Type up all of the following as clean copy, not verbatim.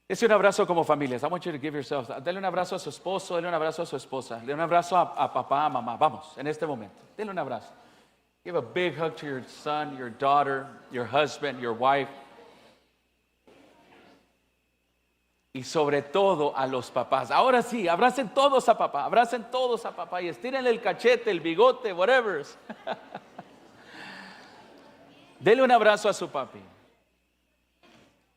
Dese un abrazo como familias. I want you to give yourselves. Dele un abrazo a su esposo, dele un abrazo a su esposa, dele un abrazo a papá, a mamá. Vamos, en este momento. Dele un abrazo. Give a big hug to your son, your daughter, your husband, your wife. Y sobre todo a los papás. Ahora sí, abracen todos a papá y estírenle el cachete, el bigote, whatever. Dele un abrazo a su papi.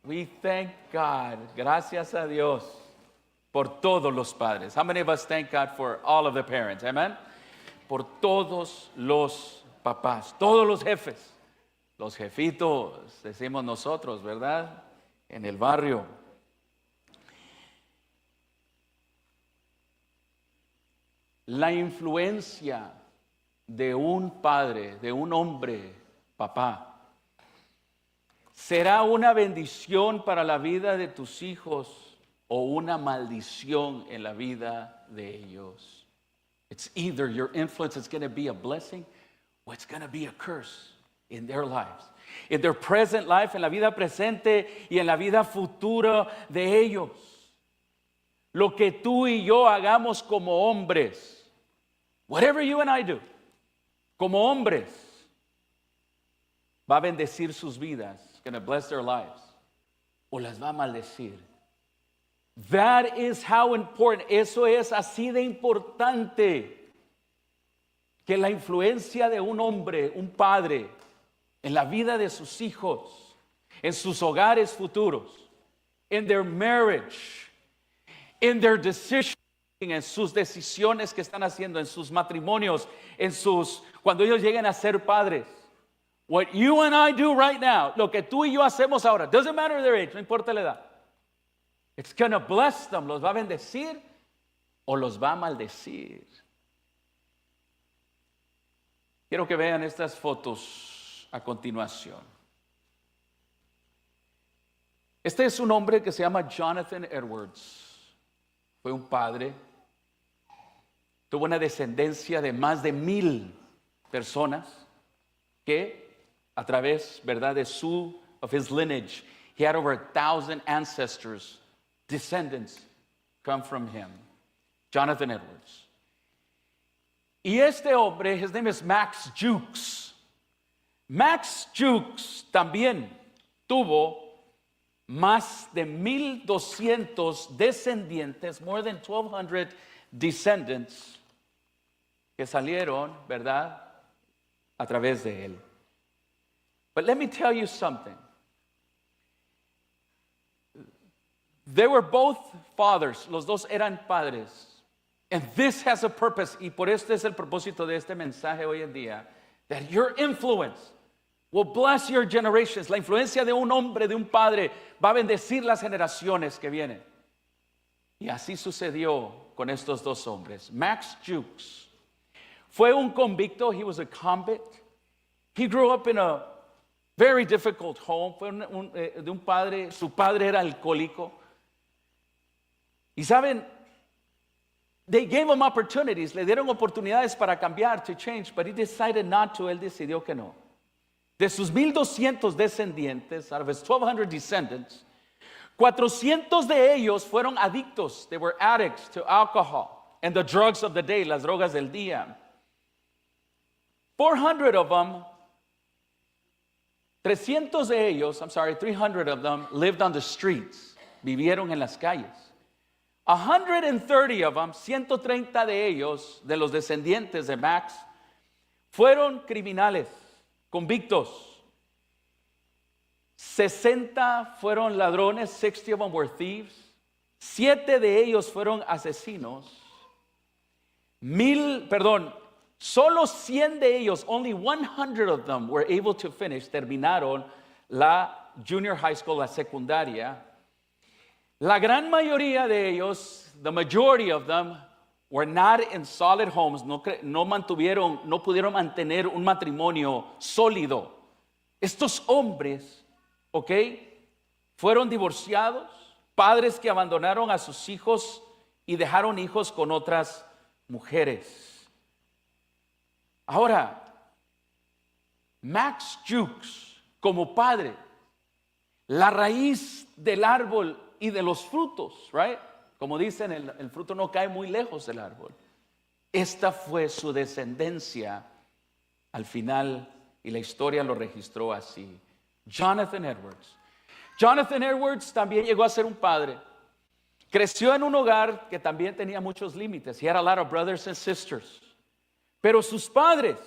We thank God, gracias a Dios, por todos los padres. How many of us thank God for all of the parents? Amen. Por todos los papás, todos los jefes, los jefitos, decimos nosotros, ¿verdad? En el barrio. La influencia de un padre, de un hombre, papá, ¿será una bendición para la vida de tus hijos o una maldición en la vida de ellos? It's either your influence is going to be a blessing or it's going to be a curse in their lives. In their present life, en la vida presente y en la vida futura de ellos. Lo que tú y yo hagamos como hombres, whatever you and I do, como hombres, va a bendecir sus vidas. Going to bless their lives, o las va a maldecir. That is how important. Eso es así de importante, que la influencia de un hombre, un padre, en la vida de sus hijos, en sus hogares futuros, in their marriage, in their decisions, en sus decisiones que están haciendo, en sus matrimonios, cuando ellos lleguen a ser padres. What you and I do right now, lo que tú y yo hacemos ahora, doesn't matter their age, no importa la edad. It's going to bless them, los va a bendecir o los va a maldecir. Quiero que vean estas fotos a continuación. Este es un hombre que se llama Jonathan Edwards. Fue un padre, tuvo una descendencia de más de 1,000 personas que a través, ¿verdad?, of his lineage, he had over 1,000 ancestors, descendants come from him. Jonathan Edwards. Y este hombre, his name is Max Jukes. Max Jukes también tuvo más de 1,200 descendientes, more than 1,200 descendants que salieron, ¿verdad?, a través de él. But let me tell you something. They were both fathers. Los dos eran padres. And this has a purpose. Y por este es el propósito de este mensaje hoy en día. That your influence will bless your generations. La influencia de un hombre, de un padre, va a bendecir las generaciones que vienen. Y así sucedió con estos dos hombres. Max Jukes fue un convicto. He was a convict. He grew up in a very difficult home. Fue de un padre, su padre era alcohólico. Y saben, they gave him opportunities, le dieron oportunidades para cambiar, to change, but he decided not to. Él decidió que no. De sus 1,200 descendientes, out of his 1,200 descendants, 400 de ellos fueron adictos. They were addicts to alcohol and the drugs of the day, las drogas del día. 300 of them lived on the streets. Vivieron en las calles. 130 of them, 130 de ellos, de los descendientes de Max, fueron criminales, convictos. 60 fueron ladrones, 60 of them were thieves. 7 de ellos fueron asesinos. Solo 100 de ellos, only 100 of them were able to finish, terminaron la junior high school, la secundaria. La gran mayoría de ellos, the majority of them, were not in solid homes, no pudieron mantener un matrimonio sólido. Estos hombres, fueron divorciados, padres que abandonaron a sus hijos y dejaron hijos con otras mujeres. Ahora, Max Jukes, como padre, la raíz del árbol y de los frutos, right? Como dicen, el fruto no cae muy lejos del árbol. Esta fue su descendencia al final, y la historia lo registró así. Jonathan Edwards. Jonathan Edwards también llegó a ser un padre. Creció en un hogar que también tenía muchos límites. He had a lot of brothers and sisters. Pero sus padres,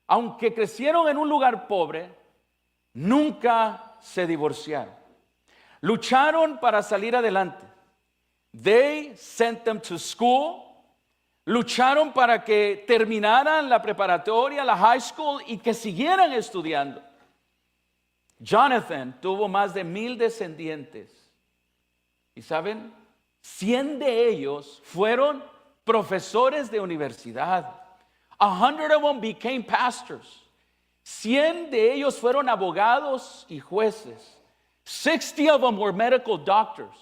aunque crecieron en un lugar pobre, nunca se divorciaron. Lucharon para salir adelante. They sent them to school. Lucharon para que terminaran la preparatoria, la high school y que siguieran estudiando. Jonathan tuvo más de 1,000 descendientes. Y saben, 100 de ellos fueron profesores de universidad. 100 of them became pastors. 100 de ellos fueron abogados y jueces. 60 of them were medical doctors.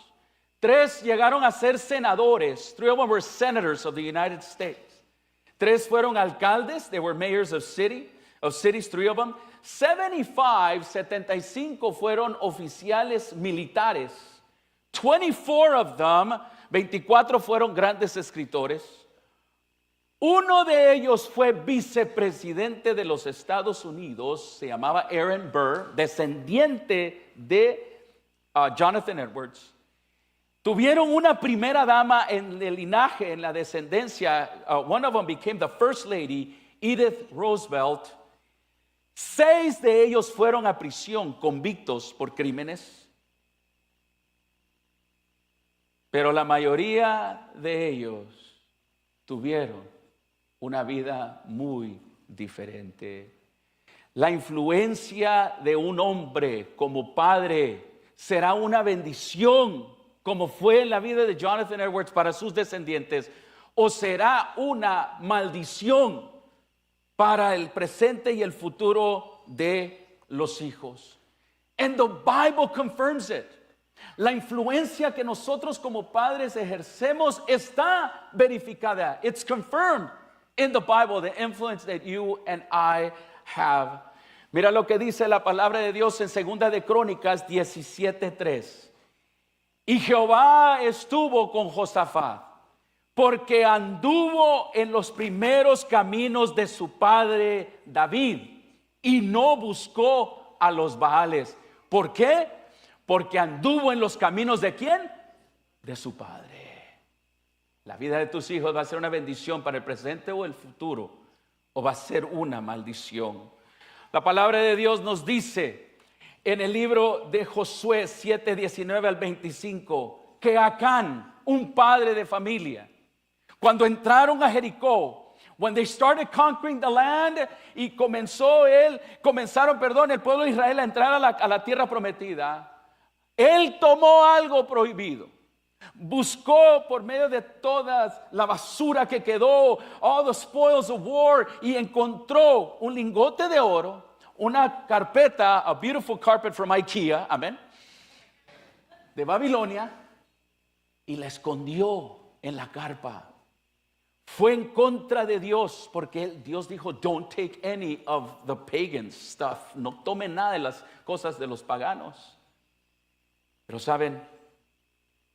3 llegaron a ser senadores. 3 of them were senators of the United States. 3 fueron alcaldes. They were mayors of cities, 3 of them. 75 fueron oficiales militares. 24 of them, 24 fueron grandes escritores. Uno de ellos fue vicepresidente de los Estados Unidos, se llamaba Aaron Burr, descendiente de Jonathan Edwards. Tuvieron una primera dama en el linaje, en la descendencia. One of them became the first lady, Edith Roosevelt. 6 de ellos fueron a prisión, convictos por crímenes. Pero la mayoría de ellos tuvieron una vida muy diferente. La influencia de un hombre como padre será una bendición, como fue en la vida de Jonathan Edwards para sus descendientes, o será una maldición para el presente y el futuro de los hijos. And the Bible confirms it. La influencia que nosotros como padres ejercemos está verificada. It's confirmed in the Bible, the influence that you and I have. Mira lo que dice la palabra de Dios en 2 de Crónicas 17:3. Y Jehová estuvo con Josafat, porque anduvo en los primeros caminos de su padre David y no buscó a los Baales. ¿Por qué? Porque anduvo en los caminos ¿de quién? De su padre. La vida de tus hijos va a ser una bendición para el presente o el futuro, o va a ser una maldición. La palabra de Dios nos dice en el libro de Josué 7:19 al 25 que Acán, un padre de familia, cuando entraron a Jericó, when they started conquering the land, y comenzaron el pueblo de Israel a entrar a la tierra prometida, él tomó algo prohibido. Buscó por medio de toda la basura que quedó, all the spoils of war, y encontró un lingote de oro, una carpeta, a beautiful carpet from IKEA, amén, de Babilonia, y la escondió en la carpa. Fue en contra de Dios, porque Dios dijo, don't take any of the pagan stuff, no tomen nada de las cosas de los paganos. Pero saben,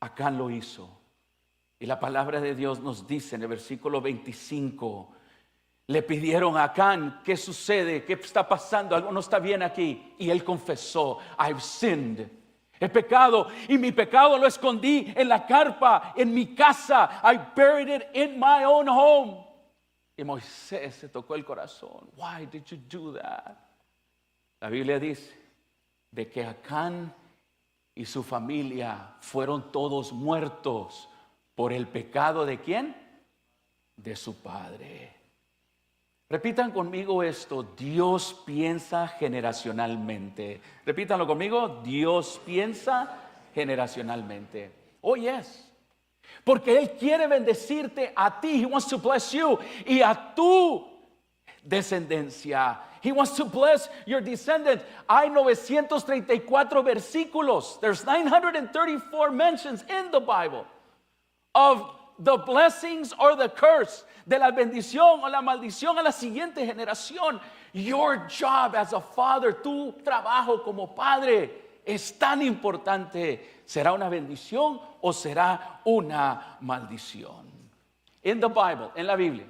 Acán lo hizo. Y la palabra de Dios nos dice en el versículo 25, le pidieron a Acán, ¿qué sucede? ¿Qué está pasando? Algo no está bien aquí. Y él confesó, I've sinned. He pecado, y mi pecado lo escondí en la carpa, en mi casa. I buried it in my own home. Y Moisés se tocó el corazón. Why did you do that? La Biblia dice de que Acán y su familia fueron todos muertos por el pecado ¿de quién? De su padre. Repitan conmigo esto: Dios piensa generacionalmente. Repítanlo conmigo: Dios piensa generacionalmente. Oh yes. Porque Él quiere bendecirte a ti. He wants to bless you y a tu descendencia. He wants to bless your descendants. Hay 934 versículos. There's 934 mentions in the Bible of the blessings or the curse, de la bendición o la maldición a la siguiente generación. Your job as a father, tu trabajo como padre, es tan importante. ¿Será una bendición o será una maldición? In the Bible, en la Biblia,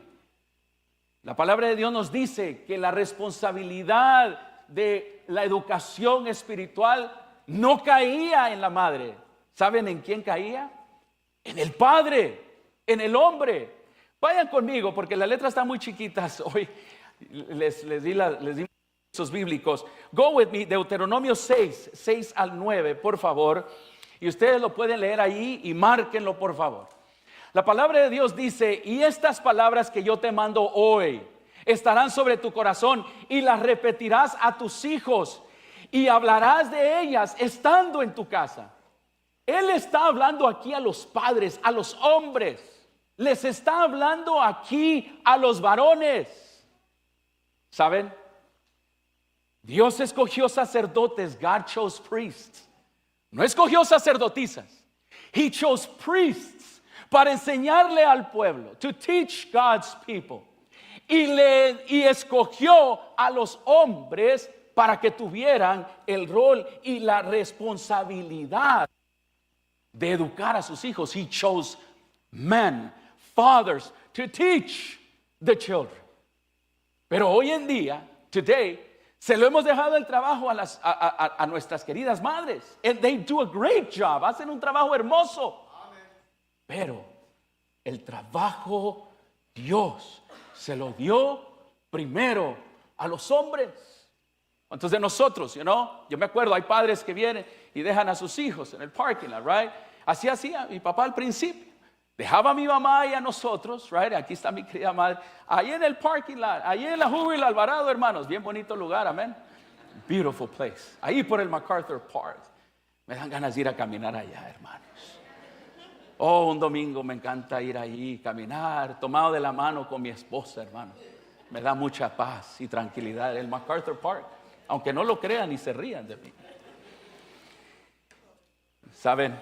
la palabra de Dios nos dice que la responsabilidad de la educación espiritual no caía en la madre. ¿Saben en quién caía? En el padre, en el hombre. Vayan conmigo porque las letras están muy chiquitas. Hoy les di esos bíblicos. Go with me, Deuteronomio 6 al 9, por favor. Y ustedes lo pueden leer ahí y márquenlo, por favor. La palabra de Dios dice: y estas palabras que yo te mando hoy estarán sobre tu corazón y las repetirás a tus hijos y hablarás de ellas estando en tu casa. Él está hablando aquí a los padres, a los hombres. Les está hablando aquí a los varones. ¿Saben? Dios escogió sacerdotes. God chose priests. No escogió sacerdotisas. He chose priests para enseñarle al pueblo, to teach God's people. Y escogió a los hombres para que tuvieran el rol y la responsabilidad de educar a sus hijos. He chose men, fathers, to teach the children. Pero hoy en día, today, se lo hemos dejado el trabajo a nuestras queridas madres. And they do a great job. Hacen un trabajo hermoso. Amen. Pero el trabajo Dios se lo dio primero a los hombres. Entonces nosotros, yo me acuerdo, hay padres que vienen y dejan a sus hijos en el parking lot, right? Así hacía mi papá al principio. Dejaba a mi mamá y a nosotros, right? Aquí está mi querida madre. Ahí en el parking lot, ahí en la Hoover Alvarado, hermanos. Bien bonito lugar, amén. Beautiful place. Ahí por el MacArthur Park. Me dan ganas de ir a caminar allá, hermanos. Oh, un domingo me encanta ir ahí, caminar, tomado de la mano con mi esposa, hermano. Me da mucha paz y tranquilidad. El MacArthur Park, aunque no lo crean y se rían de mí. ¿Saben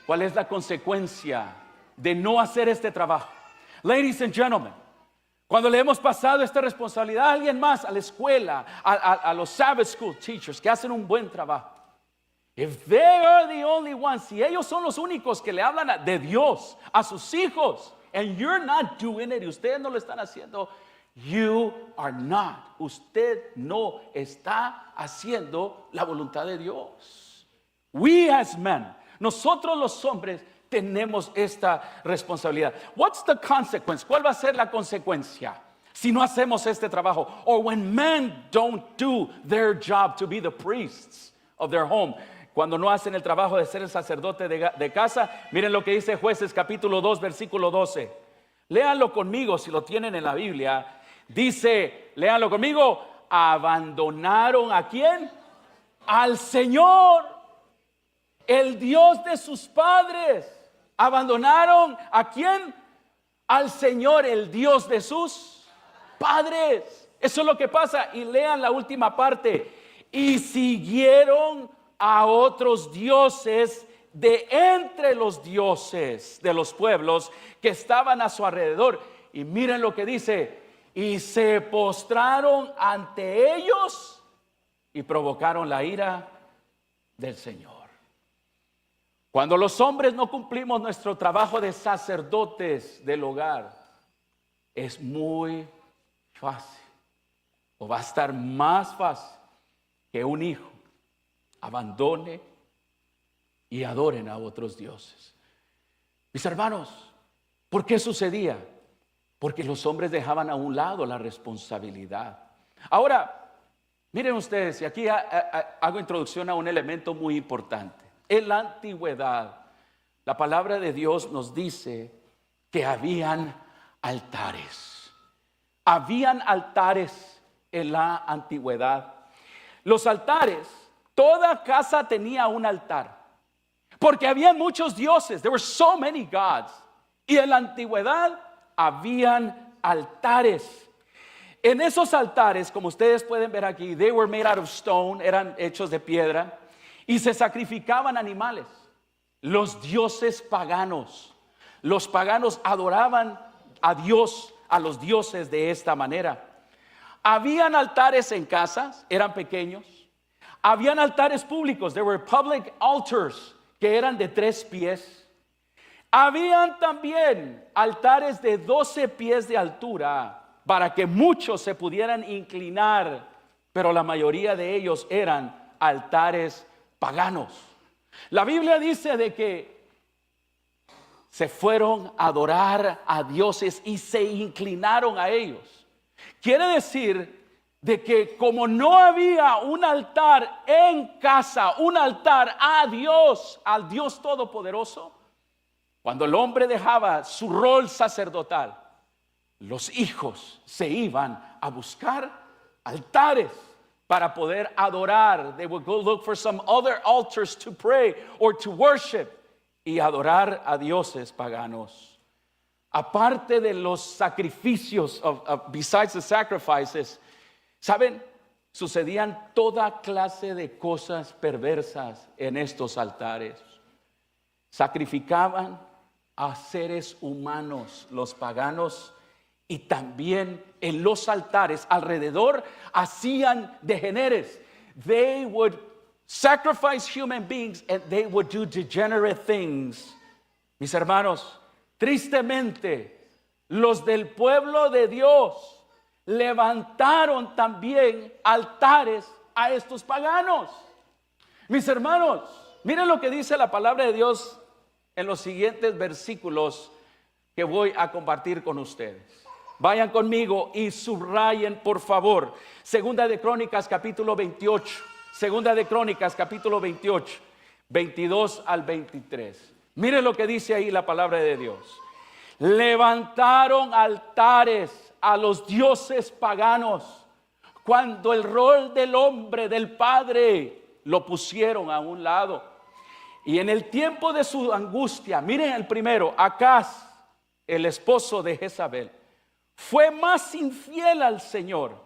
cuál es la consecuencia de no hacer este trabajo? Ladies and gentlemen, cuando le hemos pasado esta responsabilidad a alguien más, a la escuela, a los Sabbath School teachers que hacen un buen trabajo, if they are the only ones, si ellos son los únicos que le hablan de Dios a sus hijos, and you're not doing it, y ustedes no lo están haciendo, you are not. Usted no está haciendo la voluntad de Dios. We as men, nosotros los hombres, tenemos esta responsabilidad. What's the consequence? ¿Cuál va a ser la consecuencia si no hacemos este trabajo? Or when men don't do their job to be the priests of their home. Cuando no hacen el trabajo de ser el sacerdote de casa. Miren lo que dice Jueces capítulo 2 versículo 12. Léanlo conmigo si lo tienen en la Biblia. Dice, léanlo conmigo: abandonaron ¿a quién? Al Señor, el Dios de sus padres. Abandonaron ¿a quién? Al Señor, el Dios de sus padres. Eso es lo que pasa. Y lean la última parte. Y siguieron a otros dioses de entre los dioses de los pueblos que estaban a su alrededor. Y miren lo que dice: y se postraron ante ellos y provocaron la ira del Señor. Cuando los hombres no cumplimos nuestro trabajo de sacerdotes del hogar, es muy fácil, o va a estar más fácil, que un hijo abandone y adoren a otros dioses. Mis hermanos, ¿por qué sucedía? Porque los hombres dejaban a un lado la responsabilidad. Ahora, miren ustedes, y aquí hago introducción a un elemento muy importante. En la antigüedad, la palabra de Dios nos dice que habían altares. Habían altares en la antigüedad. Los altares, toda casa tenía un altar, porque había muchos dioses. There were so many gods. Y en la antigüedad habían altares. En esos altares, como ustedes pueden ver aquí, they were made out of stone, eran hechos de piedra, y se sacrificaban animales. Los dioses paganos, los paganos adoraban a Dios, a los dioses de esta manera. Habían altares en casas, eran pequeños. Habían altares públicos. There were public altars que eran de 3 pies. Habían también altares de 12 pies de altura para que muchos se pudieran inclinar, pero la mayoría de ellos eran altares paganos. La Biblia dice de que se fueron a adorar a dioses y se inclinaron a ellos. Quiere decir de que como no había un altar en casa, un altar a Dios, al Dios Todopoderoso, cuando el hombre dejaba su rol sacerdotal, los hijos se iban a buscar altares para poder adorar. They would go look for some other altars to pray or to worship y adorar a dioses paganos. Aparte de los sacrificios, besides the sacrifices, ¿saben? Sucedían toda clase de cosas perversas en estos altares. Sacrificaban a seres humanos, los paganos, y también en los altares alrededor hacían degeneres. They would sacrifice human beings and they would do degenerate things. Mis hermanos, tristemente, los del pueblo de Dios levantaron también altares a estos paganos. Mis hermanos, miren lo que dice la palabra de Dios en los siguientes versículos que voy a compartir con ustedes. Vayan conmigo y subrayen, por favor. Segunda de Crónicas, capítulo 28. Segunda de Crónicas, capítulo 28, 22 al 23. Miren lo que dice ahí la palabra de Dios. Levantaron altares a los dioses paganos cuando el rol del hombre, del padre, lo pusieron a un lado. Y en el tiempo de su angustia, miren el primero, Acaz, el esposo de Jezabel, fue más infiel al Señor.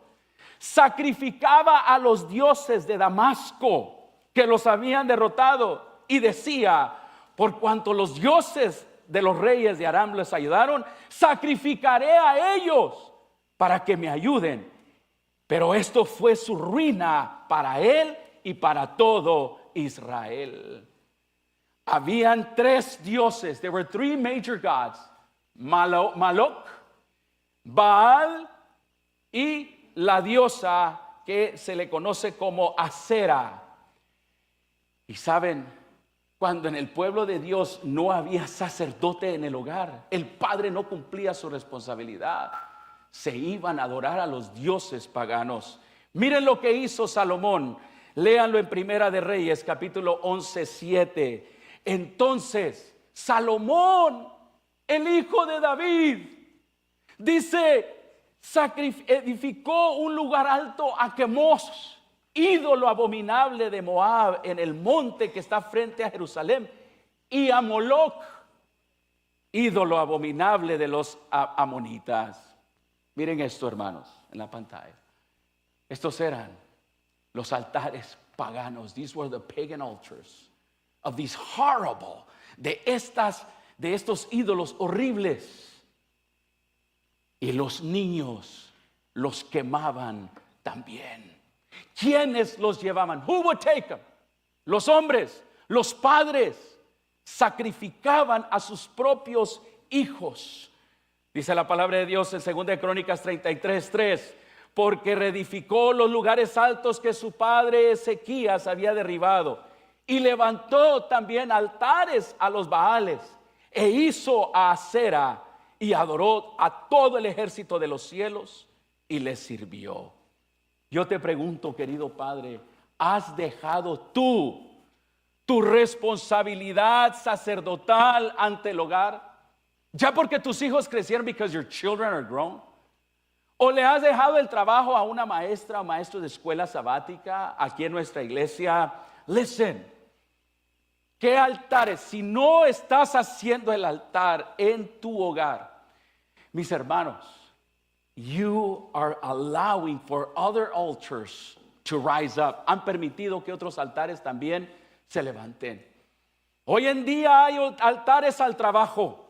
Sacrificaba a los dioses de Damasco que los habían derrotado y decía: por cuanto los dioses de los reyes de Aram les ayudaron, sacrificaré a ellos para que me ayuden. Pero esto fue su ruina para él y para todo Israel. Habían 3 dioses. There were 3 major gods: Moloch, Baal y la diosa que se le conoce como Acera. Y saben, cuando en el pueblo de Dios no había sacerdote en el hogar, el padre no cumplía su responsabilidad, se iban a adorar a los dioses paganos. Miren lo que hizo Salomón. Léanlo en Primera de Reyes, capítulo 11, 7. Entonces Salomón, el hijo de David, dice, edificó un lugar alto a Quemos, ídolo abominable de Moab, en el monte que está frente a Jerusalén, y a Moloch, ídolo abominable de los amonitas. Miren esto, hermanos, en la pantalla. Estos eran los altares paganos. These were the pagan altars of these horrible, de estos ídolos horribles. Y los niños los quemaban también. ¿Quiénes los llevaban? Who would take them? Los hombres, los padres sacrificaban a sus propios hijos. Dice la palabra de Dios en 2 de Crónicas 33:3, porque reedificó los lugares altos que su padre Ezequías había derribado, y levantó también altares a los Baales, e hizo a Acera, y adoró a todo el ejército de los cielos y les sirvió. Yo te pregunto, querido padre, ¿has dejado tú tu responsabilidad sacerdotal ante el hogar? ¿Ya porque tus hijos crecieron, because your children are grown? ¿O le has dejado el trabajo a una maestra o maestro de escuela sabática aquí en nuestra iglesia? Listen, ¿qué altares? Si no estás haciendo el altar en tu hogar, mis hermanos, you are allowing for other altars to rise up. Han permitido que otros altares también se levanten. Hoy en día hay altares al trabajo,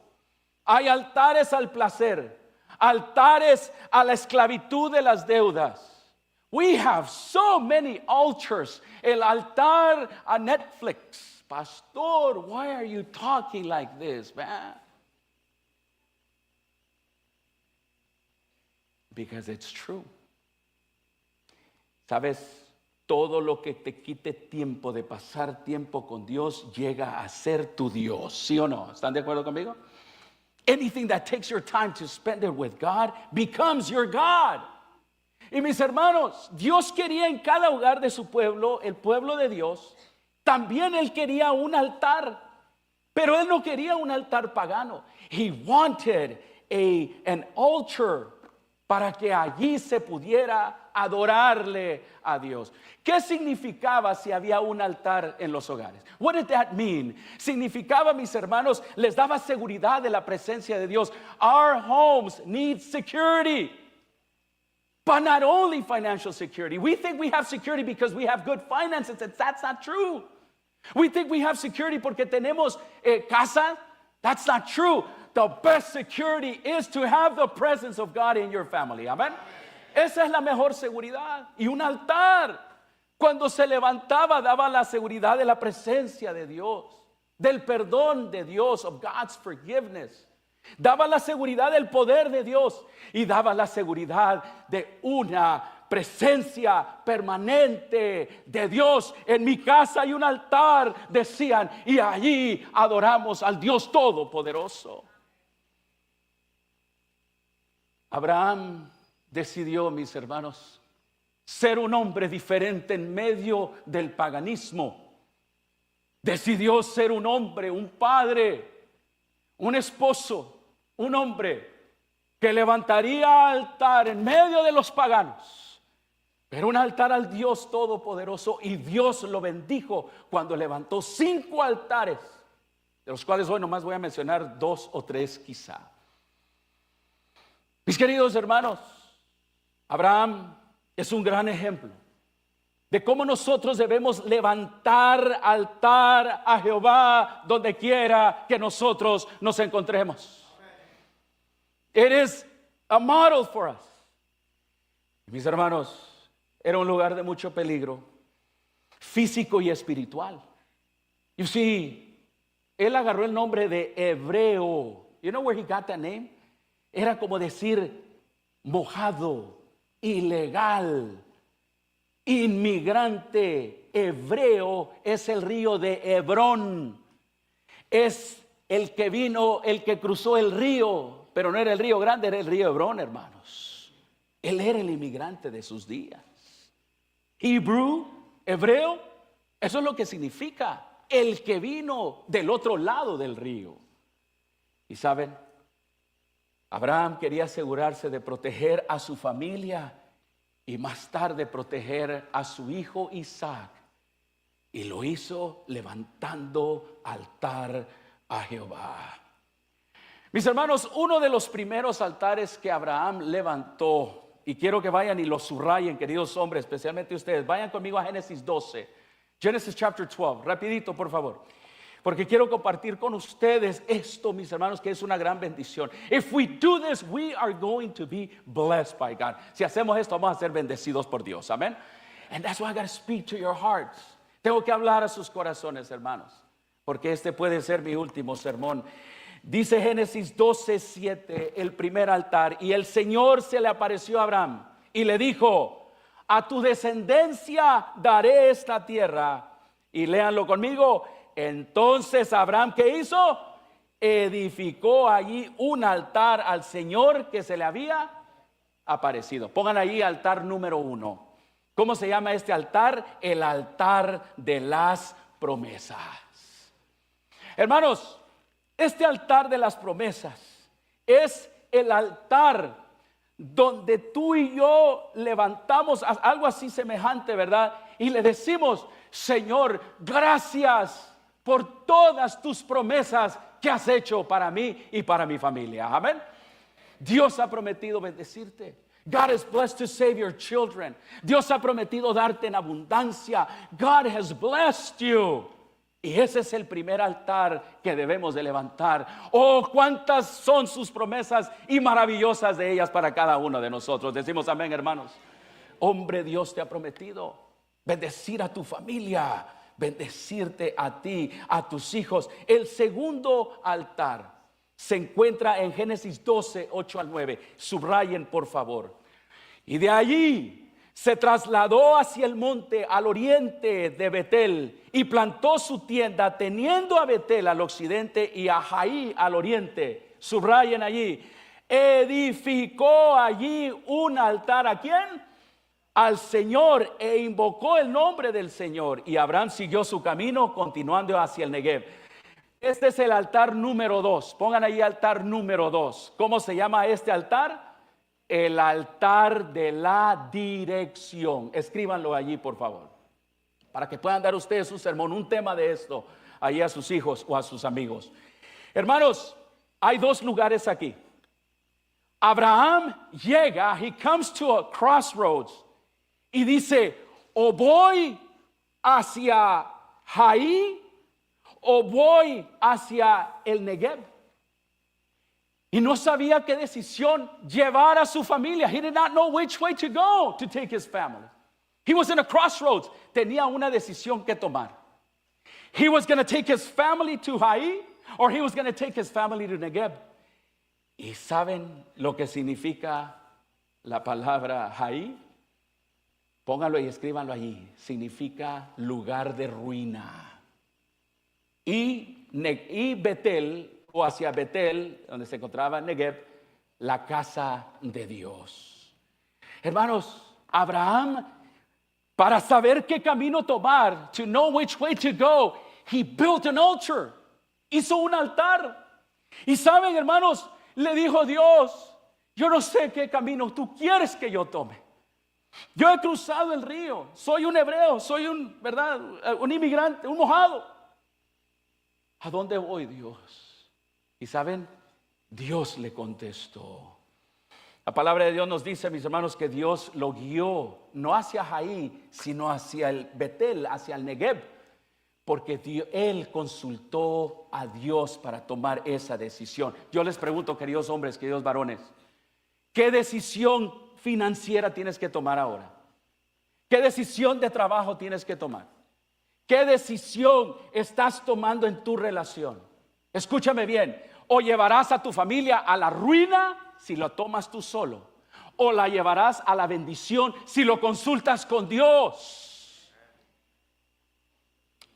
hay altares al placer, altares a la esclavitud de las deudas. We have so many altars. El altar a Netflix. Pastor, why are you talking like this, man? Because it's true. ¿Sabes? Todo lo que te quite tiempo de pasar tiempo con Dios llega a ser tu Dios. ¿Sí o no? ¿Están de acuerdo conmigo? Anything that takes your time to spend it with God becomes your God. Y mis hermanos, Dios quería en cada hogar de su pueblo, el pueblo de Dios, también Él quería un altar, pero Él no quería un altar pagano. He wanted an altar para que allí se pudiera adorarle a Dios. ¿Qué significaba si había un altar en los hogares? What did that mean? Significaba, mis hermanos, les daba seguridad de la presencia de Dios. Our homes need security. But not only financial security. We think we have security because we have good finances, and that's not true. We think we have security porque tenemos casa. That's not true. The best security is to have the presence of God in your family. Amen. Esa es la mejor seguridad. Y un altar, cuando se levantaba, daba la seguridad de la presencia de Dios, del perdón de Dios, of God's forgiveness. Daba la seguridad del poder de Dios y daba la seguridad de una presencia permanente de Dios. En mi casa hay un altar, decían, y allí adoramos al Dios Todopoderoso. Abraham decidió, mis hermanos, ser un hombre diferente en medio del paganismo. Decidió ser un hombre, un padre, un esposo, un hombre que levantaría altar en medio de los paganos, pero un altar al Dios Todopoderoso, y Dios lo bendijo cuando levantó 5 altares, de los cuales hoy nomás voy a mencionar 2 o 3 quizá. Mis queridos hermanos, Abraham es un gran ejemplo de cómo nosotros debemos levantar altar a Jehová donde quiera que nosotros nos encontremos. It is a model for us. Mis hermanos, era un lugar de mucho peligro físico y espiritual. You see, él agarró el nombre de hebreo. You know where he got that name? Era como decir mojado, ilegal, inmigrante. Hebreo es el río de Hebrón. Es el que vino, el que cruzó el río, pero no era el río grande, era el río Hebrón, hermanos. Él era el inmigrante de sus días. Hebrew, hebreo, eso es lo que significa el que vino del otro lado del río. Y saben, Abraham quería asegurarse de proteger a su familia y más tarde proteger a su hijo Isaac. Y lo hizo levantando altar a Jehová. Mis hermanos, uno de los primeros altares que Abraham levantó, y quiero que vayan y lo subrayen, queridos hombres, especialmente ustedes, vayan conmigo a Génesis 12, Genesis chapter 12, rapidito por favor, porque quiero compartir con ustedes esto, mis hermanos, que es una gran bendición. If we do this, we are going to be blessed by God. Si hacemos esto, vamos a ser bendecidos por Dios, amén. And that's why I got to speak to your hearts. Tengo que hablar a sus corazones, hermanos, porque este puede ser mi último sermón. Dice Génesis 12:7, el primer altar. Y el Señor se le apareció a Abraham y le dijo: a tu descendencia daré esta tierra. Y léanlo conmigo. Entonces Abraham, ¿qué hizo? Edificó allí un altar al Señor que se le había aparecido. Pongan ahí altar número 1. ¿Cómo se llama este altar? El altar de las promesas. Hermanos, este altar de las promesas es el altar donde tú y yo levantamos algo así semejante, ¿verdad? Y le decimos: Señor, gracias por todas tus promesas que has hecho para mí y para mi familia. Amén. Dios ha prometido bendecirte. God is blessed to save your children. Dios ha prometido darte en abundancia. God has blessed you. Y ese es el primer altar que debemos de levantar. Oh, cuántas son sus promesas y maravillosas de ellas para cada uno de nosotros. Decimos amén, hermanos. hombre Dios te ha prometido bendecir a tu familia, bendecirte a ti, a tus hijos. El segundo altar se encuentra en Génesis 12, 8 al 9. Subrayen, por favor. Y de allí se trasladó hacia el monte al oriente de Betel y plantó su tienda, teniendo a Betel al occidente y a Jaí al oriente. Subrayen allí. Edificó allí un altar. ¿A quién? Al Señor, e invocó el nombre del Señor. Y Abraham siguió su camino, continuando hacia el Negev. Este es el altar número 2. Pongan ahí altar número 2. ¿Cómo se llama este altar? El altar de la dirección. Escríbanlo allí, por favor, para que puedan dar ustedes un sermón, un tema de esto, allí a sus hijos o a sus amigos. Hermanos, hay dos lugares aquí. Abraham llega, he comes to a crossroads y dice, o voy hacia Jaí o voy hacia el Negev. Y no sabía qué decisión llevar a su familia. He did not know which way to go to take his family. He was in a crossroads. Tenía una decisión que tomar. He was going to take his family to Jaí or he was going to take his family to Negev. ¿Y saben lo que significa la palabra Jaí? Pónganlo y escríbanlo allí. Significa lugar de ruina. Y Betel, o hacia Betel, donde se encontraba Negev, la casa de Dios. Hermanos, Abraham, para saber qué camino tomar, to know which way to go, he built an altar. Hizo un altar. Y saben, hermanos, le dijo Dios, yo no sé qué camino tú quieres que yo tome. Yo he cruzado el río, soy un hebreo, soy un inmigrante, un mojado. ¿A dónde voy, Dios? Y saben, Dios le contestó. La palabra de Dios nos dice, mis hermanos, que Dios lo guió, no hacia Jaí, sino hacia el Betel, hacia el Negev, porque él consultó a Dios para tomar esa decisión. Yo les pregunto, queridos hombres, queridos varones, ¿qué decisión financiera tienes que tomar ahora? ¿Qué decisión de trabajo tienes que tomar? ¿Qué decisión estás tomando en tu relación? Escúchame bien, o llevarás a tu familia a la ruina si lo tomas tú solo, o la llevarás a la bendición si lo consultas con Dios.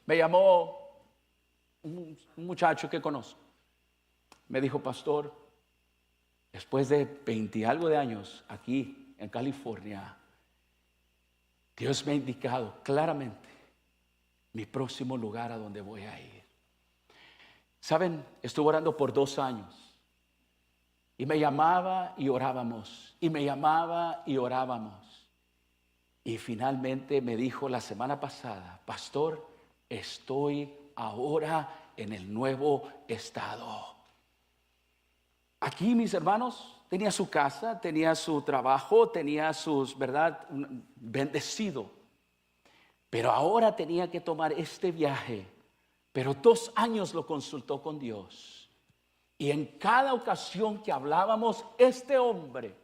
Me llamó un muchacho que conozco, me dijo, pastor, después de 20 y algo de años aquí en California, Dios me ha indicado claramente mi próximo lugar a donde voy a ir. Saben, estuve orando por 2 años y me llamaba y orábamos, y me llamaba y orábamos. Y finalmente me dijo la semana pasada, pastor, estoy ahora en el nuevo estado. Aquí, mis hermanos, tenía su casa, tenía su trabajo, tenía sus, bendecido. Pero ahora tenía que tomar este viaje. Pero 2 años lo consultó con Dios. Y en cada ocasión que hablábamos, este hombre,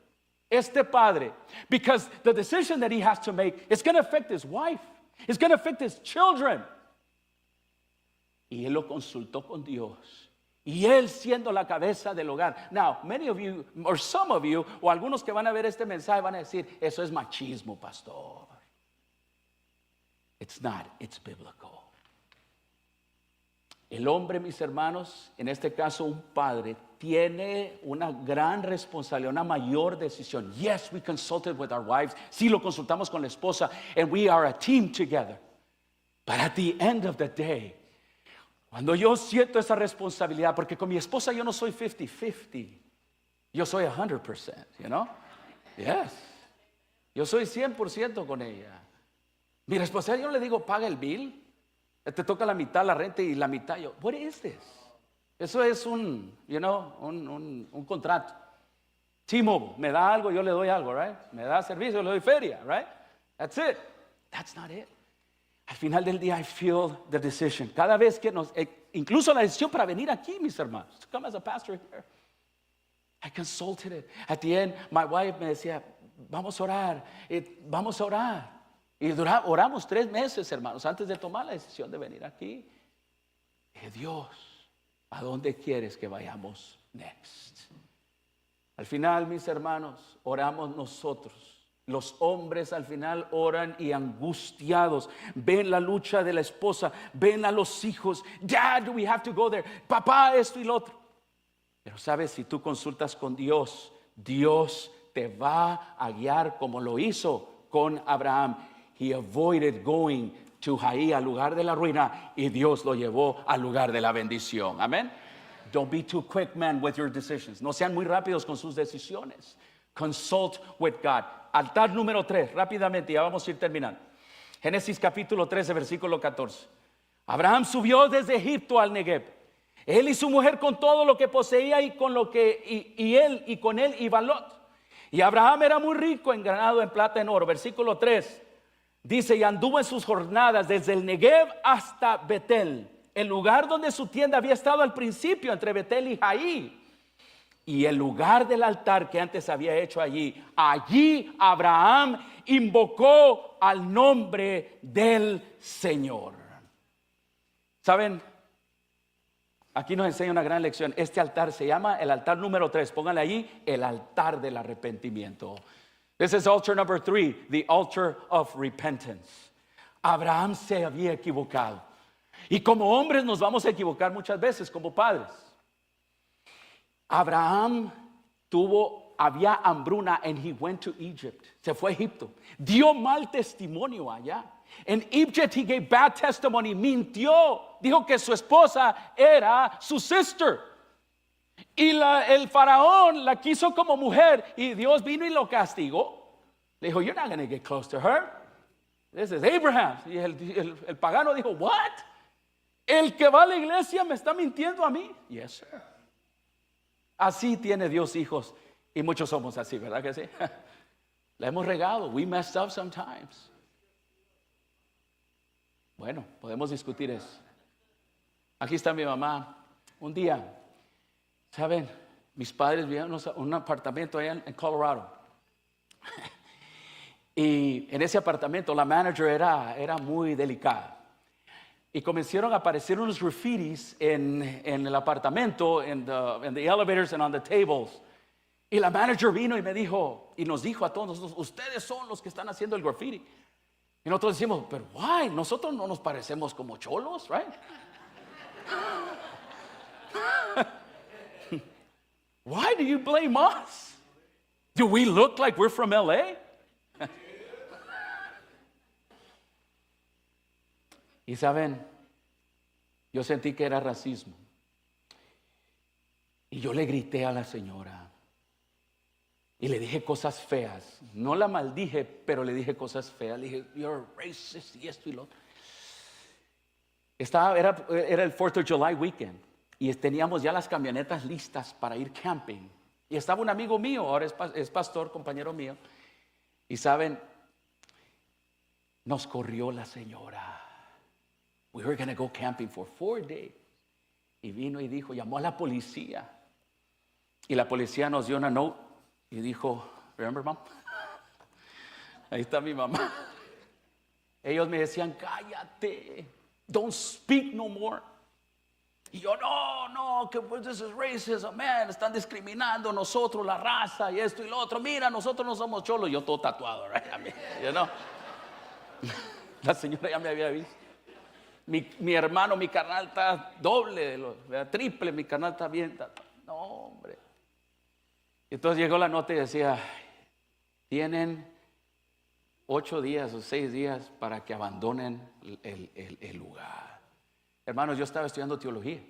este padre, because the decision that he has to make is going to affect his wife, it's going to affect his children. Y él lo consultó con Dios. Y él siendo la cabeza del hogar. Now, many of you, or some of you, o algunos que van a ver este mensaje van a decir, eso es machismo, pastor. It's not, it's biblical. El hombre, mis hermanos, en este caso un padre, tiene una gran responsabilidad, una mayor decisión. Yes, we consulted with our wives. Sí, lo consultamos con la esposa, and we are a team together. But at the end of the day, cuando yo siento esa responsabilidad, porque con mi esposa yo no soy 50-50, yo soy 100%, you know? Yes. Yo soy 100% con ella. Mi responsabilidad, yo le digo, paga el bill. Te toca la mitad la renta y la mitad yo. What is this? Eso es un contrato. T-Mobile, me da algo, yo le doy algo, right? Me da servicio, le doy feria, right? That's it. That's not it. Al final del día, I feel the decision. Cada vez que incluso la decisión para venir aquí, mis hermanos, to come as a pastor here, I consulted it. At the end, my wife me decía, vamos a orar, vamos a orar. Y oramos 3 meses, hermanos, antes de tomar la decisión de venir aquí. Y Dios, ¿a dónde quieres que vayamos next? Al final, mis hermanos, oramos nosotros. Los hombres al final oran y angustiados. Ven la lucha de la esposa, ven a los hijos. Dad, we have to go there. Papá, esto y lo otro. Pero sabes, si tú consultas con Dios, Dios te va a guiar como lo hizo con Abraham. He avoided going to Hai, al lugar de la ruina, y Dios lo llevó al lugar de la bendición. Amén. Don't be too quick, man, with your decisions. No sean muy rápidos con sus decisiones. Consult with God. Altar número 3, rápidamente, ya vamos a ir terminando. Génesis capítulo 13, versículo 14. Abraham subió desde Egipto al Negev. Él y su mujer con todo lo que poseía y con lo que y con él iba Lot. Y Abraham era muy rico en ganado, en plata, en oro. Versículo 3 dice: y anduvo en sus jornadas desde el Negev hasta Betel, el lugar donde su tienda había estado al principio, entre Betel y Hai. Y el lugar del altar que antes había hecho allí, allí Abraham invocó al nombre del Señor. ¿Saben? Aquí nos enseña una gran lección. Este altar se llama el altar número 3. Pónganle allí, el altar del arrepentimiento. This is altar number 3, the altar of repentance. Abraham se había equivocado. Y como hombres nos vamos a equivocar muchas veces, como padres. Abraham había hambruna and he went to Egypt. Se fue a Egipto. Dio mal testimonio allá. En Egypt he gave bad testimony. Mintió. Dijo que su esposa era su sister. Y el faraón la quiso como mujer. Y Dios vino y lo castigó. Le dijo, you're not going to get close to her. This is Abraham. Y el pagano dijo, what? El que va a la iglesia me está mintiendo a mí. Yes, sir. Así tiene Dios hijos. Y muchos somos así, ¿verdad que sí? La hemos regado. We messed up sometimes. Bueno, podemos discutir eso. Aquí está mi mamá. Un día, ¿saben? Mis padres vivían en un apartamento allá en Colorado. Y en ese apartamento la manager era muy delicada. Y comenzaron a aparecer unos graffitis en el apartamento, en the elevators and on the tables. Y la manager vino y me dijo, y nos dijo a todos nosotros, ustedes son los que están haciendo el graffiti. Y nosotros decimos, pero why? Nosotros no nos parecemos como cholos, right? Why do you blame us? Do we look like we're from LA? Y saben, yo sentí que era racismo. Y yo le grité a la señora. Y le dije cosas feas. No la maldije, pero le dije cosas feas. Le dije, you're racist y esto y lo otro. Era el 4th of July weekend. Y teníamos ya las camionetas listas para ir camping. Y estaba un amigo mío, ahora es pastor, compañero mío. Y saben, nos corrió la señora. We were going to go camping for 4 days. Y vino y dijo, llamó a la policía. Y la policía nos dio una note y dijo, remember, mom? Ahí está mi mamá. Ellos me decían, cállate, don't speak no more. Y yo, no, que pues this is racism, man, están discriminando nosotros, la raza y esto y lo otro. Mira, nosotros no somos cholos. Yo todo tatuado, right? You know? La señora ya me había visto. Mi hermano, mi carnal está doble, triple, mi carnal está bien. No, hombre. Entonces llegó la nota y decía, tienen 8 días o 6 días para que abandonen el lugar. Hermanos, yo estaba estudiando teología.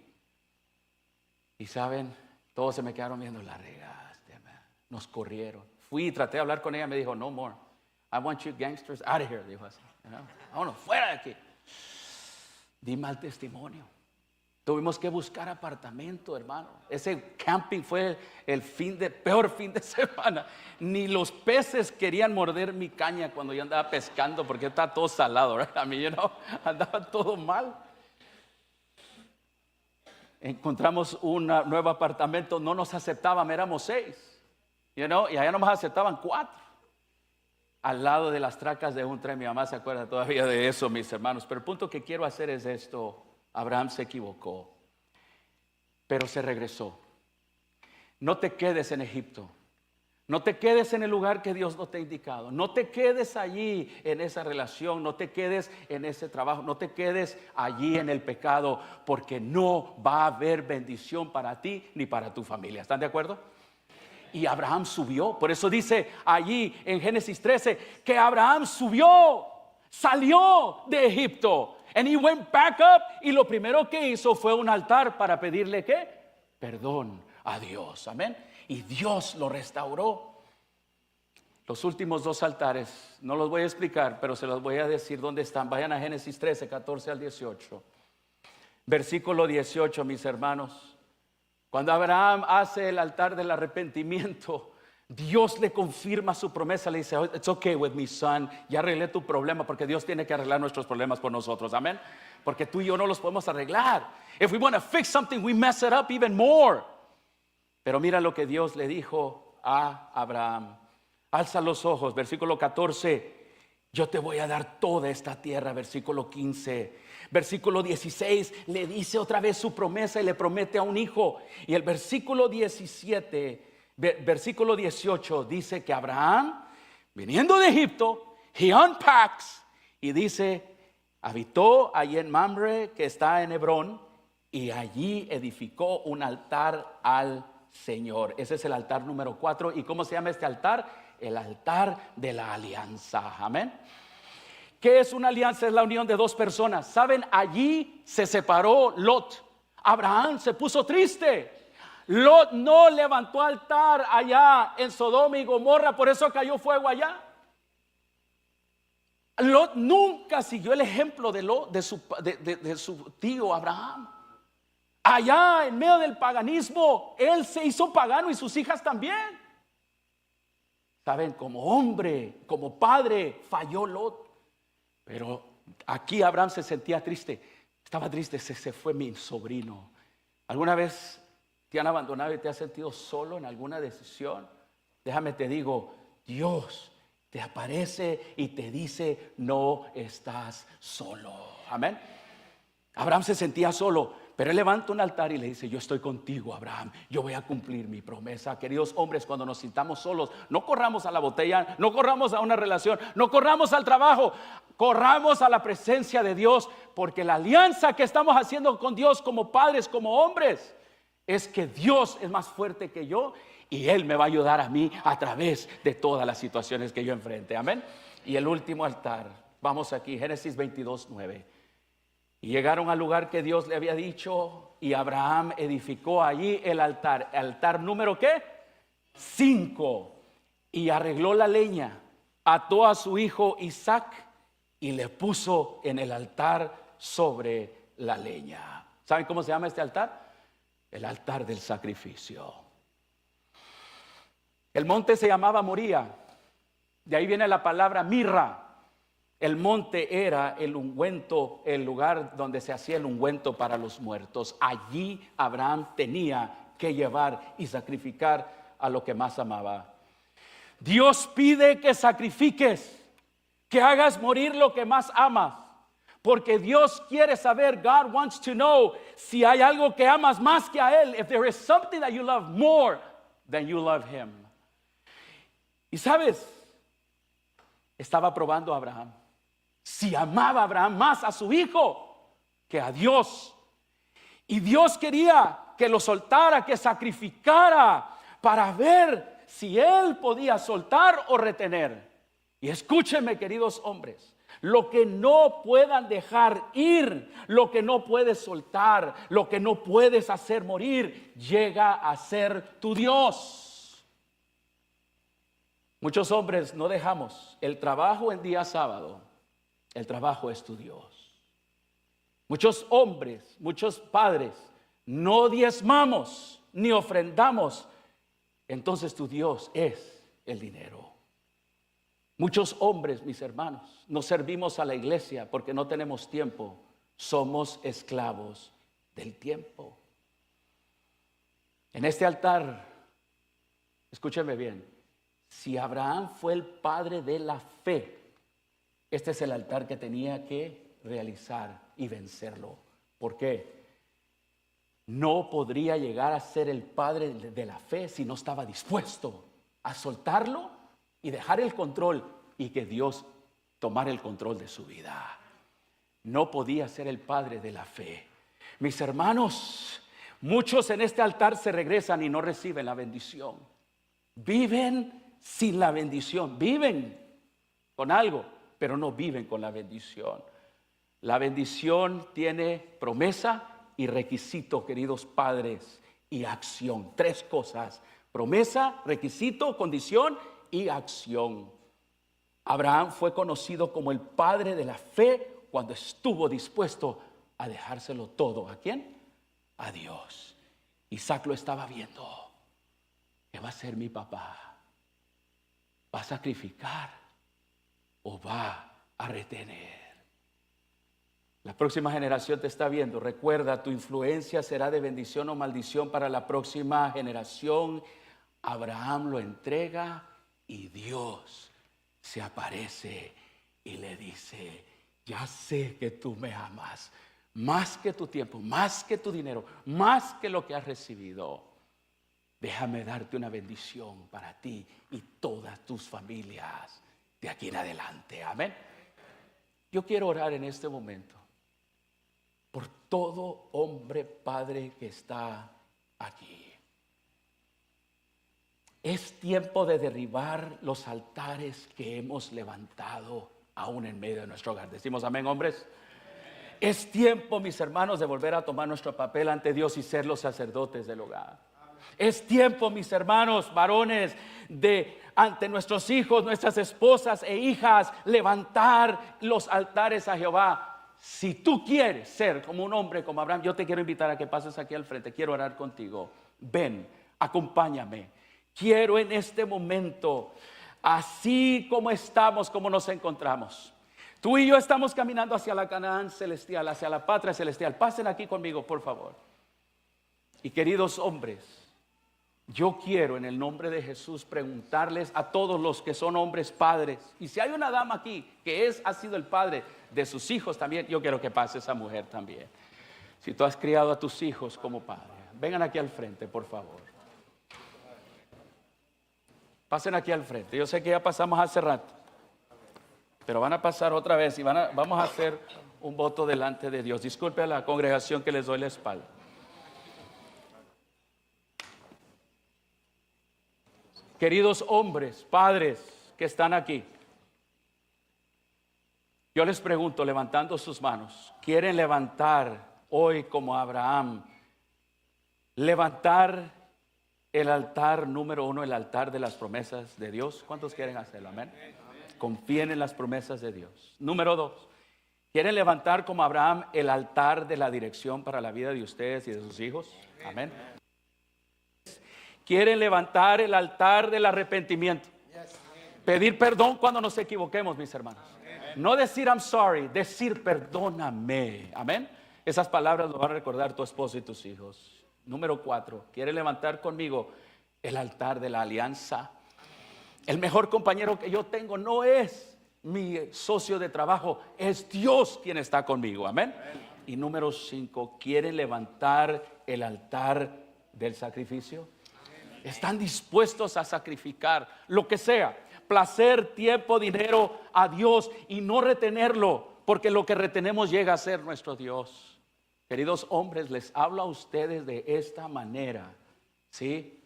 Y saben, todos se me quedaron viendo, la regaste, man. Nos corrieron. Fui y traté de hablar con ella, me dijo, no more. I want you gangsters out of here, dijo así. Vámonos, fuera de aquí. Di mal testimonio. Tuvimos que buscar apartamento, hermano. Ese camping fue el peor fin de semana. Ni los peces querían morder mi caña cuando yo andaba pescando porque estaba todo salado, right? A mí, andaba todo mal. Encontramos un nuevo apartamento, no nos aceptaban, éramos 6. Y allá nomás aceptaban 4. al lado de las tracas de un tren. Mi mamá se acuerda todavía de eso, mis hermanos. Pero el punto que quiero hacer es esto. Abraham se equivocó, pero se regresó. No te quedes en Egipto. No te quedes en el lugar que Dios no te ha indicado. No te quedes allí en esa relación. No te quedes en ese trabajo. No te quedes allí en el pecado, porque no va a haber bendición para ti ni para tu familia. ¿Están de acuerdo? Y Abraham subió. Por eso dice allí en Génesis 13 que Abraham subió, salió de Egipto. And he went back up. Y lo primero que hizo fue un altar para pedirle ¿qué? Perdón a Dios. Amén. Y Dios lo restauró. Los últimos dos altares, no los voy a explicar, pero se los voy a decir dónde están. Vayan a Génesis 13, 14 al 18. Versículo 18, mis hermanos. Cuando Abraham hace el altar del arrepentimiento, Dios le confirma su promesa. Le dice, it's okay with me, son. Ya arreglé tu problema, porque Dios tiene que arreglar nuestros problemas por nosotros. Amén. Porque tú y yo no los podemos arreglar. If we want to fix something, we mess it up even more. Pero mira lo que Dios le dijo a Abraham. Alza los ojos, versículo 14. Yo te voy a dar toda esta tierra, versículo 15. Versículo 16 le dice otra vez su promesa y le promete a un hijo. Y el versículo 18 dice que Abraham, viniendo de Egipto, he unpacks y dice, habitó allí en Mamre, que está en Hebrón, y allí edificó un altar al Señor. Ese es el altar número 4. ¿Y cómo se llama este altar? El altar de la alianza. Amén. ¿Qué es una alianza? Es la unión de dos personas. ¿Saben? Allí se separó Lot. Abraham se puso triste. Lot no levantó altar allá en Sodoma y Gomorra, por eso cayó fuego allá. Lot nunca siguió el ejemplo de Lot, de su tío Abraham. Allá en medio del paganismo, él se hizo pagano y sus hijas también. Saben, como hombre, como padre, falló Lot. Pero aquí Abraham se sentía triste. Estaba triste, se fue mi sobrino. ¿Alguna vez te han abandonado y te has sentido solo en alguna decisión? Déjame te digo, Dios te aparece y te dice, no estás solo. Amén. Abraham se sentía solo. Pero él levanta un altar y le dice, yo estoy contigo, Abraham, yo voy a cumplir mi promesa. Queridos hombres, cuando nos sintamos solos, no corramos a la botella, no corramos a una relación, no corramos al trabajo, corramos a la presencia de Dios, porque la alianza que estamos haciendo con Dios como padres, como hombres, es que Dios es más fuerte que yo y Él me va a ayudar a mí a través de todas las situaciones que yo enfrente. Amén. Y el último altar, vamos aquí, Génesis 22, 9. Y llegaron al lugar que Dios le había dicho y Abraham edificó allí el altar. ¿Altar número qué? 5. Y arregló la leña, ató a su hijo Isaac y le puso en el altar sobre la leña. ¿Saben cómo se llama este altar? El altar del sacrificio. El monte se llamaba Moría. De ahí viene la palabra mirra. El monte era el ungüento, el lugar donde se hacía el ungüento para los muertos. Allí Abraham tenía que llevar y sacrificar a lo que más amaba. Dios pide que sacrifiques, que hagas morir lo que más amas. Porque Dios quiere saber, God wants to know, si hay algo que amas más que a Él. If there is something that you love more than you love Him. Y sabes, estaba probando a Abraham. Si amaba a Abraham más a su hijo que a Dios. Y Dios quería que lo soltara, que sacrificara para ver si él podía soltar o retener. Y escúchenme, queridos hombres, lo que no puedan dejar ir, lo que no puedes soltar, lo que no puedes hacer morir, llega a ser tu Dios. Muchos hombres no dejamos el trabajo en día sábado. El trabajo es tu Dios. Muchos hombres, muchos padres, no diezmamos ni ofrendamos. Entonces tu Dios es el dinero. Muchos hombres, mis hermanos, no servimos a la iglesia porque no tenemos tiempo. Somos esclavos del tiempo. En este altar, escúcheme bien, si Abraham fue el padre de la fe, este es el altar que tenía que realizar y vencerlo. ¿Por qué? No podría llegar a ser el padre de la fe si no estaba dispuesto a soltarlo y dejar el control y que Dios tomara el control de su vida. No podía ser el padre de la fe. Mis hermanos, muchos en este altar se regresan y no reciben la bendición. Viven sin la bendición. Viven con algo, pero no viven con la bendición. La bendición tiene promesa y requisito, queridos padres, y acción. 3 cosas: promesa, requisito, condición y acción. Abraham fue conocido como el padre de la fe cuando estuvo dispuesto a dejárselo todo. ¿A quién? A Dios. Isaac lo estaba viendo. ¿Qué va a ser mi papá? ¿Va a sacrificar o va a retener? La próxima generación te está viendo. Recuerda, tu influencia será de bendición o maldición para la próxima generación. Abraham lo entrega y Dios se aparece y le dice: ya sé que tú me amas, más que tu tiempo, más que tu dinero, más que lo que has recibido. Déjame darte una bendición para ti y todas tus familias de aquí en adelante. Amén. Yo quiero orar en este momento por todo hombre, padre que está aquí. Es tiempo de derribar los altares que hemos levantado aún en medio de nuestro hogar. Decimos amén, hombres. Es tiempo, mis hermanos, de volver a tomar nuestro papel ante Dios y ser los sacerdotes del hogar. Es tiempo, mis hermanos varones, de ante nuestros hijos, nuestras esposas e hijas, levantar los altares a Jehová. Si tú quieres ser como un hombre como Abraham, yo te quiero invitar a que pases aquí al frente. Quiero orar contigo. Ven, acompáñame. Quiero en este momento, así como estamos, como nos encontramos, tú y yo estamos caminando hacia la Canaán celestial, hacia la patria celestial. Pasen aquí conmigo, por favor. Y queridos hombres, yo quiero en el nombre de Jesús preguntarles a todos los que son hombres padres, y si hay una dama aquí que ha sido el padre de sus hijos también, yo quiero que pase esa mujer también. Si tú has criado a tus hijos como padre, vengan aquí al frente, por favor. Pasen aquí al frente. Yo sé que ya pasamos hace rato, pero van a pasar otra vez y vamos a hacer un voto delante de Dios. Disculpe a la congregación que les doy la espalda. Queridos hombres, padres que están aquí, yo les pregunto, levantando sus manos, ¿quieren levantar hoy como Abraham? Levantar el altar número 1, el altar de las promesas de Dios. ¿Cuántos quieren hacerlo? Amén. Confíen en las promesas de Dios. Número 2, ¿quieren levantar como Abraham el altar de la dirección para la vida de ustedes y de sus hijos? Amén. ¿Quieren levantar el altar del arrepentimiento? Pedir perdón cuando nos equivoquemos, mis hermanos. No decir I'm sorry, decir perdóname. Amén. Esas palabras lo van a recordar tu esposo y tus hijos. Número 4, ¿quiere levantar conmigo el altar de la alianza? El mejor compañero que yo tengo no es mi socio de trabajo, es Dios quien está conmigo. Amén. Y número 5, ¿quieren levantar el altar del sacrificio? ¿Están dispuestos a sacrificar lo que sea? Placer, tiempo, dinero a Dios y no retenerlo, porque lo que retenemos llega a ser nuestro Dios. Queridos hombres, les hablo a ustedes de esta manera, ¿sí?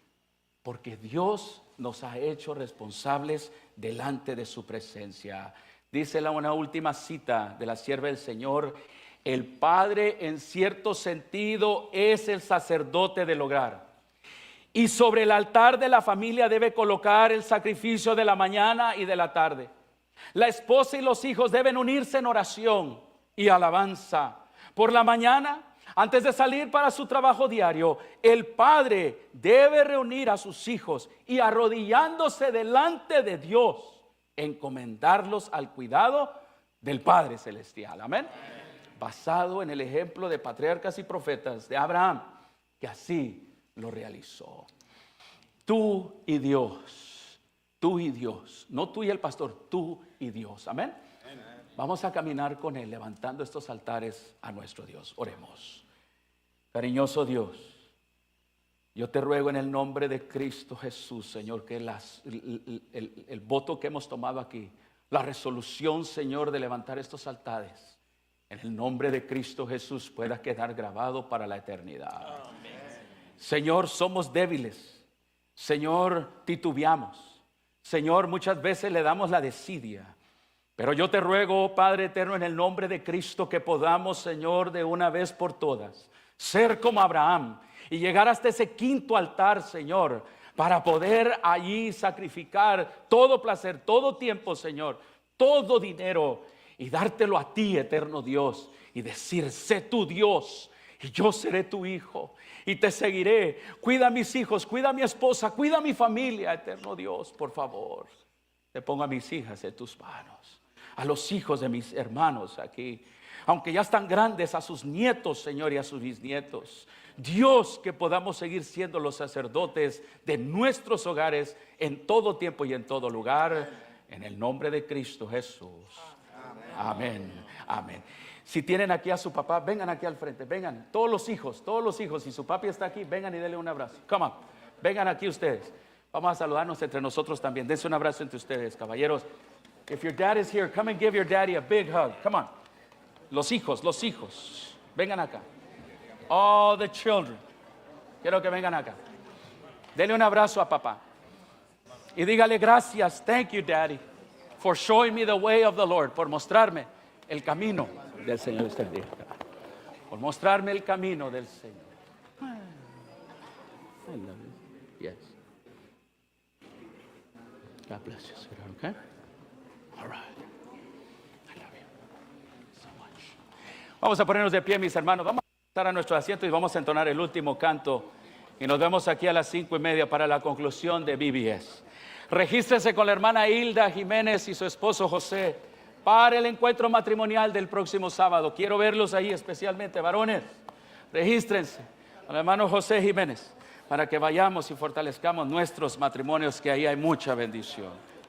Porque Dios nos ha hecho responsables delante de su presencia. Dice una última cita de la sierva del Señor: el padre en cierto sentido es el sacerdote del hogar. Y sobre el altar de la familia debe colocar el sacrificio de la mañana y de la tarde. La esposa y los hijos deben unirse en oración y alabanza. Por la mañana, antes de salir para su trabajo diario, el padre debe reunir a sus hijos y, arrodillándose delante de Dios, encomendarlos al cuidado del Padre Celestial. Amén. Basado en el ejemplo de patriarcas y profetas de Abraham, que así lo realizó. Tú y Dios tú y Dios. No tú y el pastor, tú y Dios. Amén. Vamos a caminar con Él, levantando estos altares a nuestro Dios. Oremos. Cariñoso Dios, yo te ruego en el nombre de Cristo Jesús, Señor, que el voto que hemos tomado aquí, la resolución, Señor, de levantar estos altares, en el nombre de Cristo Jesús pueda quedar grabado para la eternidad. Amén. Señor, somos débiles. Señor, titubeamos. Señor, muchas veces le damos la desidia. Pero yo te ruego, Padre eterno, en el nombre de Cristo, que podamos, Señor, de una vez por todas, ser como Abraham y llegar hasta ese quinto altar, Señor, para poder allí sacrificar todo placer, todo tiempo, Señor, todo dinero, y dártelo a ti, eterno Dios, y decir: sé tu Dios y yo seré tu hijo y te seguiré. Cuida a mis hijos, cuida a mi esposa, cuida a mi familia, eterno Dios, por favor. Te pongo a mis hijas en tus manos, a los hijos de mis hermanos aquí, aunque ya están grandes, a sus nietos, Señor, y a sus bisnietos. Dios, que podamos seguir siendo los sacerdotes de nuestros hogares en todo tiempo y en todo lugar, en el nombre de Cristo Jesús. Amén, amén. Si tienen aquí a su papá, vengan aquí al frente, vengan, todos los hijos, si su papi está aquí, vengan y denle un abrazo. Come on, vengan aquí ustedes. Vamos a saludarnos entre nosotros también. Dense un abrazo entre ustedes, caballeros. If your dad is here, come and give your daddy a big hug. Come on. Los hijos, vengan acá. All the children, quiero que vengan acá. Denle un abrazo a papá y dígale: gracias, thank you, daddy, for showing me the way of the Lord, por mostrarme el camino del Señor. Por mostrarme el camino del Señor. I love you. Yes. God bless you, sweetheart, okay? All right. I love you so much. Vamos a ponernos de pie, mis hermanos. Vamos a estar a nuestro asiento y vamos a entonar el último canto. Y nos vemos aquí a las 5:30 para la conclusión de VBS. Regístrese con la hermana Hilda Jiménez y su esposo José para el encuentro matrimonial del próximo sábado. Quiero verlos ahí, especialmente varones. Regístrense con el hermano José Jiménez para que vayamos y fortalezcamos nuestros matrimonios, que ahí hay mucha bendición.